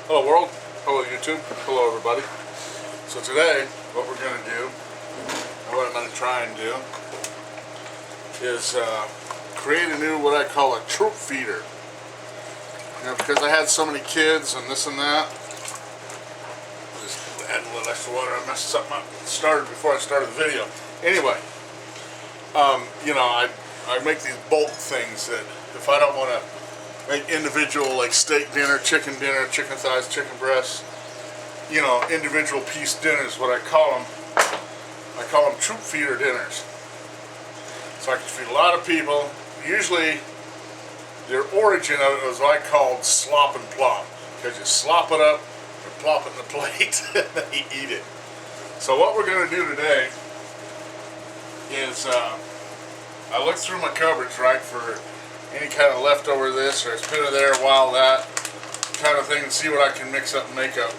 Hello world, hello YouTube, hello everybody. So today, what we're going to do, and what I'm going to try and do, is create a new, what I call a troop feeder. You know, because I had so many kids and this and that, just add a little extra water. I messed something up, started before I started the video. Anyway, you know, I make these bulk things that if I don't want to make individual, like steak dinner, chicken thighs, chicken breasts, you know, individual piece dinners, what I call them troop feeder dinners. So I can feed a lot of people. Usually the origin of it was what I called slop and plop, because you slop it up and plop it in the plate and then you eat it. So what we're going to do today is I looked through my cupboards, right, for any kind of leftover this, or it's been in there a while, that kind of thing, and see what I can mix up and make up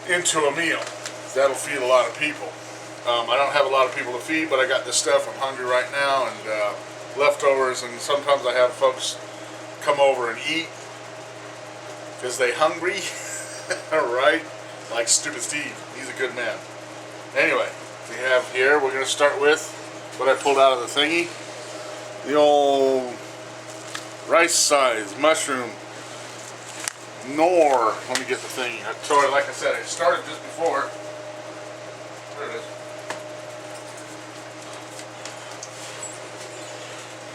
into a meal. That'll feed a lot of people. I don't have a lot of people to feed, but I got this stuff. I'm hungry right now, and leftovers, and sometimes I have folks come over and eat because they hungry. Right? Like Stupid Steve. He's a good man. Anyway, we have here, we're going to start with what I pulled out of the thingy. The old rice size mushroom nor. Let me get the thing. Sorry, like I said, I started this before. There it is.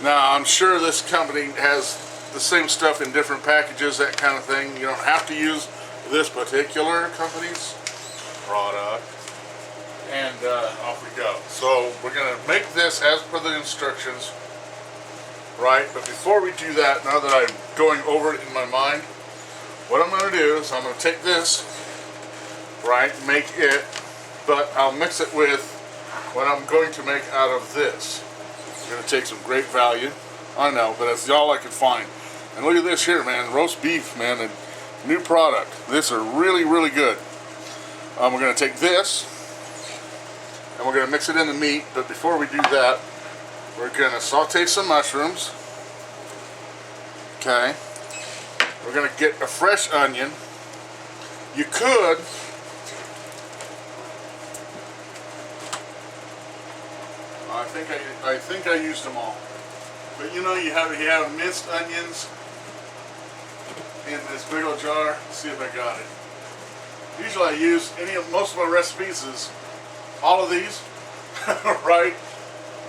Now, I'm sure this company has the same stuff in different packages, that kind of thing. You don't have to use this particular company's product. And off we go. So we're going to make this as per the instructions. Right, but before we do that, now that I'm going over it in my mind, what I'm going to do is I'm going to take this, right, make it, but I'll mix it with what I'm going to make out of this. It's going to take some great value, I know, but that's all I could find. And look at this here, man, roast beef, man, a new product. This are really, really good. We're going to take this, and we're going to mix it in the meat, but before we do that, we're going to saute some mushrooms. Okay. We're going to get a fresh onion. You could I think I used them all. But you know, you have minced onions in this big old jar. Let's see if I got it. Usually I use most of my recipes is all of these. Right?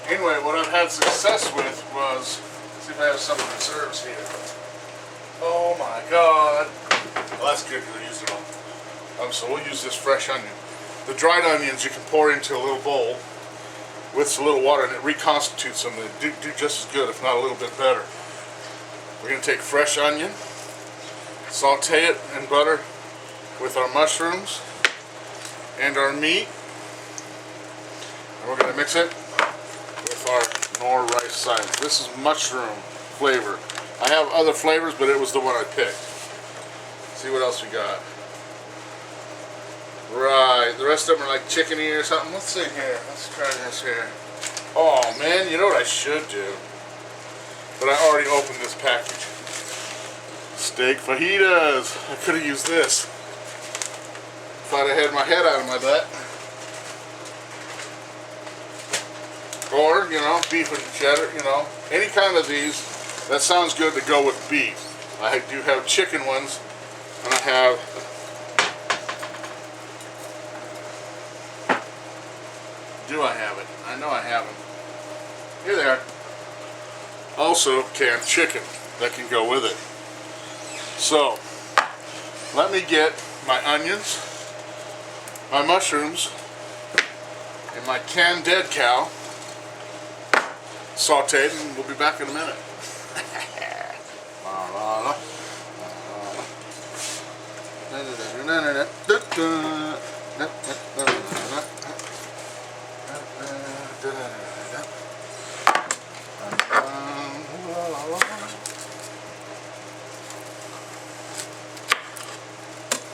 Anyway, what I've had success with was, let's see if I have some reserves here. Oh my God. Well, that's good because I used it all. So we'll use this fresh onion. The dried onions you can pour into a little bowl with a little water, and it reconstitutes them. They do just as good, if not a little bit better. We're going to take fresh onion, saute it in butter with our mushrooms and our meat, and we're going to mix it with our nor rice size. This is mushroom flavor. I have other flavors, but it was the one I picked. Let's see what else we got. Right, the rest of them are like chickeny or something. Let's see here. Let's try this here. Oh man, you know what I should do? But I already opened this package. Steak fajitas. I could have used this if I'd have had my head out of my butt. Or, you know, beef and cheddar, you know, any kind of these. That sounds good to go with beef. I do have chicken ones, and I have it? I know I have them. Here they are. Also, canned chicken that can go with it. So, let me get my onions, my mushrooms, and my canned dead cow sauteed, and we'll be back in a minute.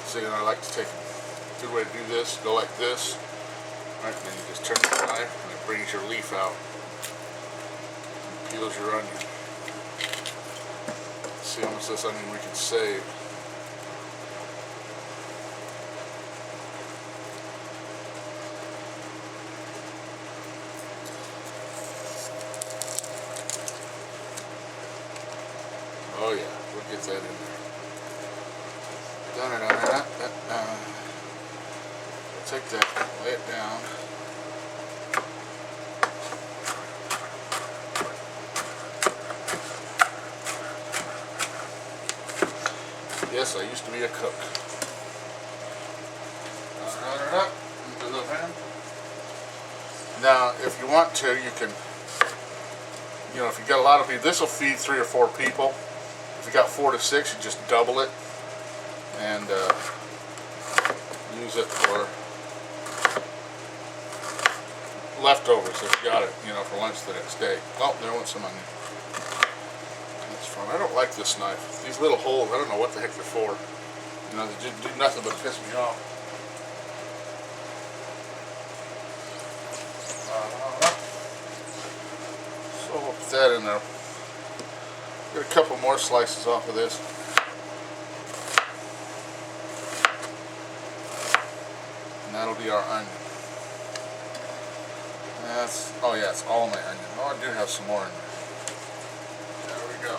So, you know, I like to take a good way to do this, go like this, right, and then you just turn the knife and it brings your leaf out. Peels your onion. Let's see how much of this onion we can save. get that in there. Take that, lay it down. Yes, I used to be a cook. Into the pan. Now, if you want to, you can, if you got a lot of people, this will feed 3 or 4 people. If you got 4 to 6, you just double it and use it for leftovers if you got it, for lunch the next day. Oh, there went some onion. That's fun. I don't like this knife. These little holes, I don't know what the heck they're for. They do nothing but piss me off. So we'll put that in there. Get a couple more slices off of this. And that'll be our onion. Oh yeah, it's all my onion. Oh, I do have some more in there. There we go.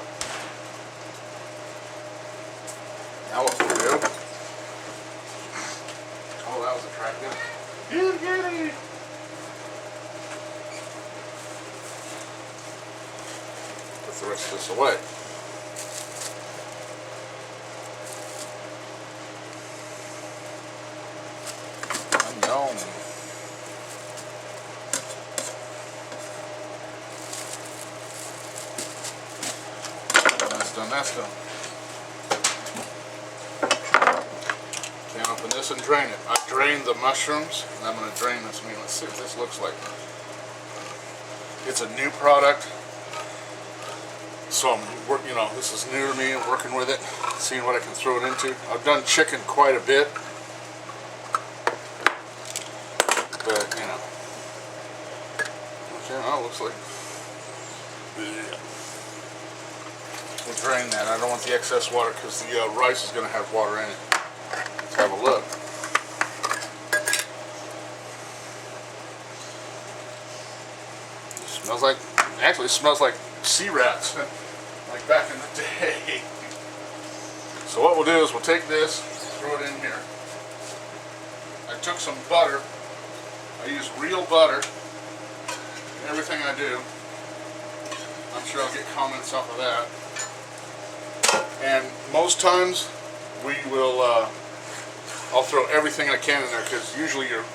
Now what we'll do. Oh, that was attractive. Get it! Put the rest of this away. Onion. That's done. Can't open this and drain it. I drained the mushrooms, and I'm going to drain this meat. Let's see what this looks like. It's a new product, so this is new to me. I'm working with it, seeing what I can throw it into. I've done chicken quite a bit, but okay, well, it looks like. Yeah. We'll drain that. I don't want the excess water because the rice is going to have water in it. Let's have a look. It smells like sea rats, like back in the day. So what we'll do is we'll take this, throw it in here. I took some butter. I use real butter in everything I do. I'm sure I'll get comments off of that. And most times we will, I'll throw everything I can in there because usually you're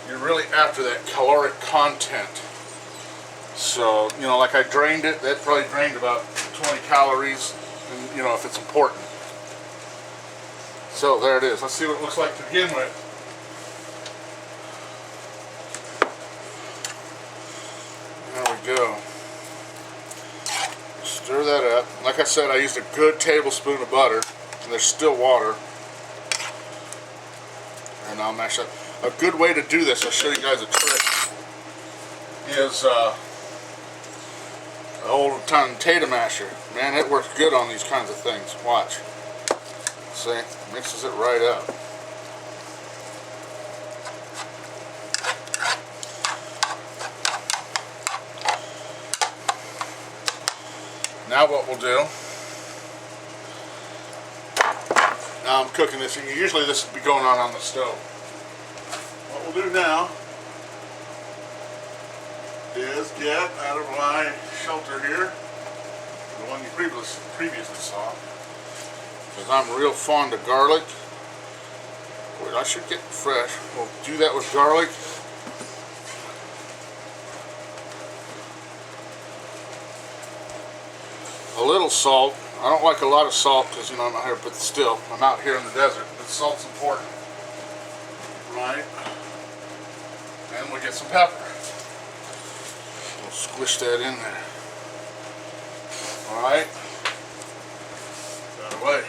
really after that caloric content. So like I drained it, that probably drained about 20 calories, and if it's important. So there it is. Let's see what it looks like to begin with. There we go. Stir that up. Like I said, I used a good tablespoon of butter, and there's still water. And I'll mash up. A good way to do this, I'll show you guys a trick, is an old time potato masher. Man, it works good on these kinds of things. Watch. See? Mixes it right up. Now what we'll do, now I'm cooking this, usually this would be going on the stove. What we'll do now is get out of my shelter here, the one you previously saw, because I'm real fond of garlic. Wait, I should get fresh. We'll do that with garlic. A little salt. I don't like a lot of salt because I'm out here, but still, I'm out here in the desert. But salt's important, right? And we'll get some pepper. We'll squish that in there. All right. That away.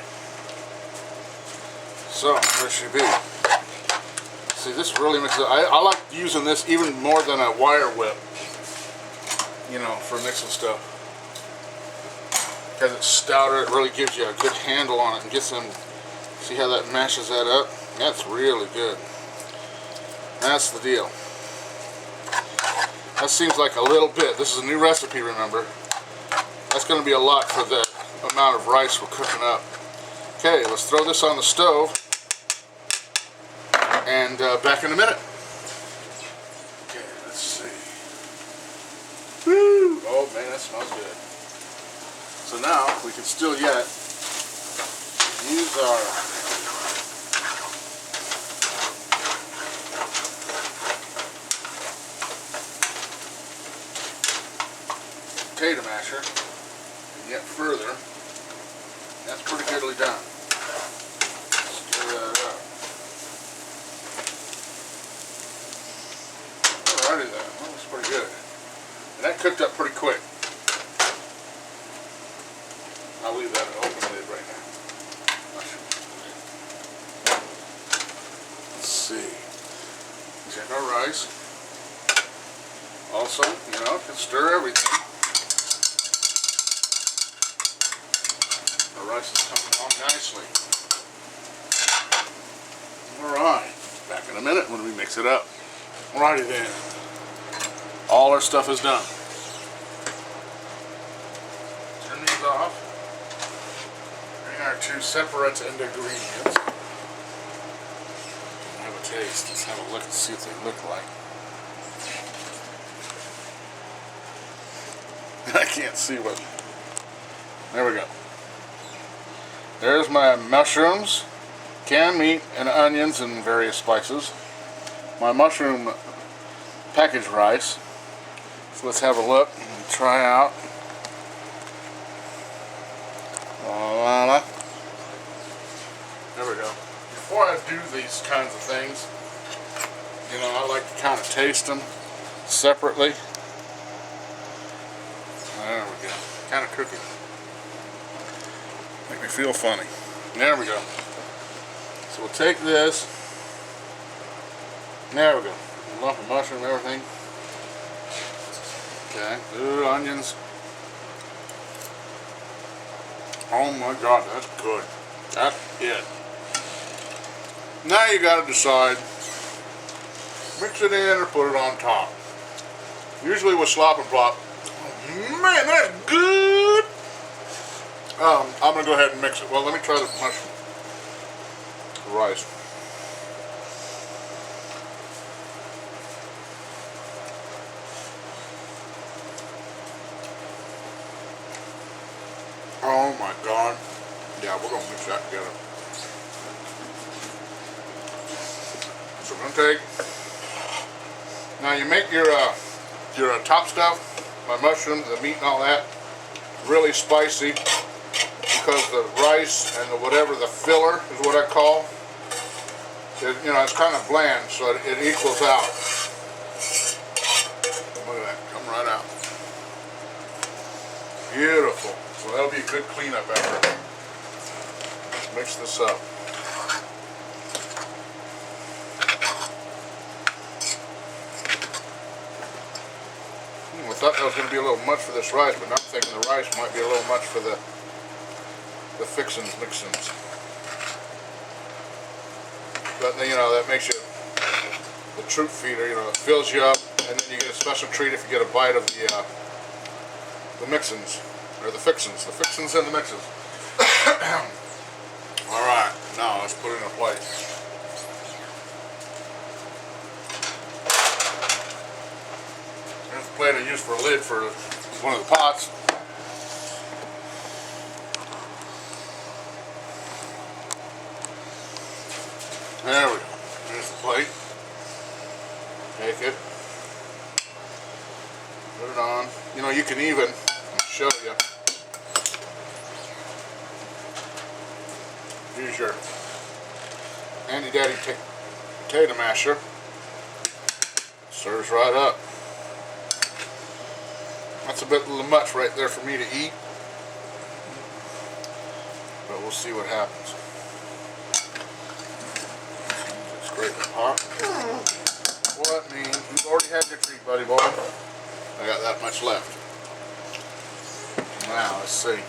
So there should be. See, this really mixes it. I like using this even more than a wire whip. For mixing stuff. Because it's stouter, it really gives you a good handle on it and gets them. See how that mashes that up? That's really good. That's the deal. That seems like a little bit. This is a new recipe, remember. That's going to be a lot for the amount of rice we're cooking up. Okay, let's throw this on the stove and back in a minute. Okay, let's see. Woo! Oh man, that smells good. So now we can still yet use our potato masher and get further. That's pretty goodly done. Stir that up. Alrighty then, that looks pretty good. And that cooked up pretty quick. I'll leave that open lid right now. Let's see. Check our rice. Also, you know, can stir everything. Our rice is coming along nicely. Alright, back in a minute when we mix it up. Alrighty then. All our stuff is done. Turn these off. Bring our two separate ingredients. Have a taste. Let's have a look and see what they look like. I can't see what. There we go. There's my mushrooms, canned meat, and onions and various spices. My mushroom packaged rice. So let's have a look and try out. Voila. There we go. Before I do these kinds of things, you know, I like to kind of taste them separately. There we go. Kind of cookie. Make me feel funny. There we go. So we'll take this. There we go. A lump of mushroom, everything. Okay. Ooh, onions. Oh my God, that's good. That's it. Now you gotta decide. Mix it in or put it on top. Usually with slop and plop. Man, that's good! I'm going to go ahead and mix it. Well, let me try the mushroom. The rice. Oh my God. Yeah, we're going to mix that together. So we're going to take... Now you make your top stuff, my mushrooms, the meat and all that, really spicy because the rice and the whatever, the filler is what I call it, you know, it's kind of bland, so it equals out. Look at that, come right out. Beautiful. So that'll be a good cleanup effort. Let's mix this up. I thought that was going to be a little much for this rice, but now I'm thinking the rice might be a little much for the mixins. But you know, that makes you the troop feeder. You know, it fills you up, and then you get a special treat if you get a bite of the mixins or the fixins and the mixins. All right, now let's put it in a plate. Here's the plate I used for a lid for one of the pots. There we go. There's the plate. Take it. Put it on. You know, you can even, I'll show you, use your handy dandy potato masher. Serves right up. That's a bit little much right there for me to eat, but we'll see what happens. Scrape the pot. What mean? You've already had your treat, buddy boy. I got that much left. Now let's see.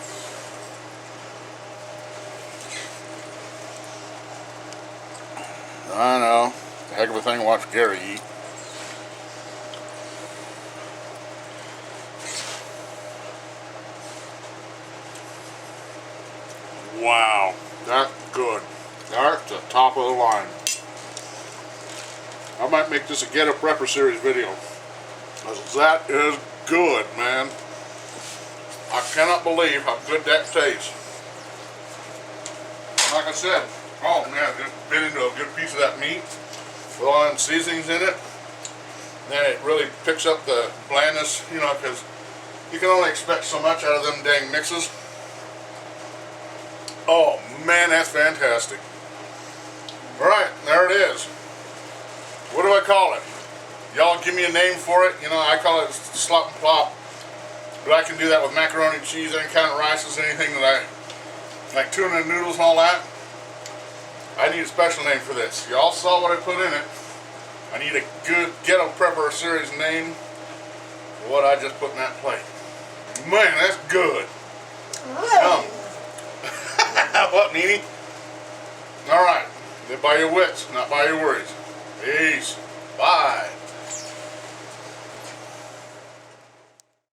I know, it's a heck of a thing to watch Gary eat. Wow, that's good. That's the top of the line. I might make this a Ghetto Prepper series video. That is good, man. I cannot believe how good that tastes. Like I said, oh man, just bit into a good piece of that meat with all them seasonings in it. Then it really picks up the blandness, you know, because you can only expect so much out of them dang mixes. Oh man, that's fantastic. Alright, there it is. What do I call it? Y'all give me a name for it. You know, I call it slop and plop. But I can do that with macaroni and cheese, any kind of rices, anything that I like, tuna and noodles and all that. I need a special name for this. Y'all saw what I put in it. I need a good Ghetto Prepper series name for what I just put in that plate. Man, that's good. Yum. What, Nene? Alright. Live by your wits, not by your worries. Peace. Bye.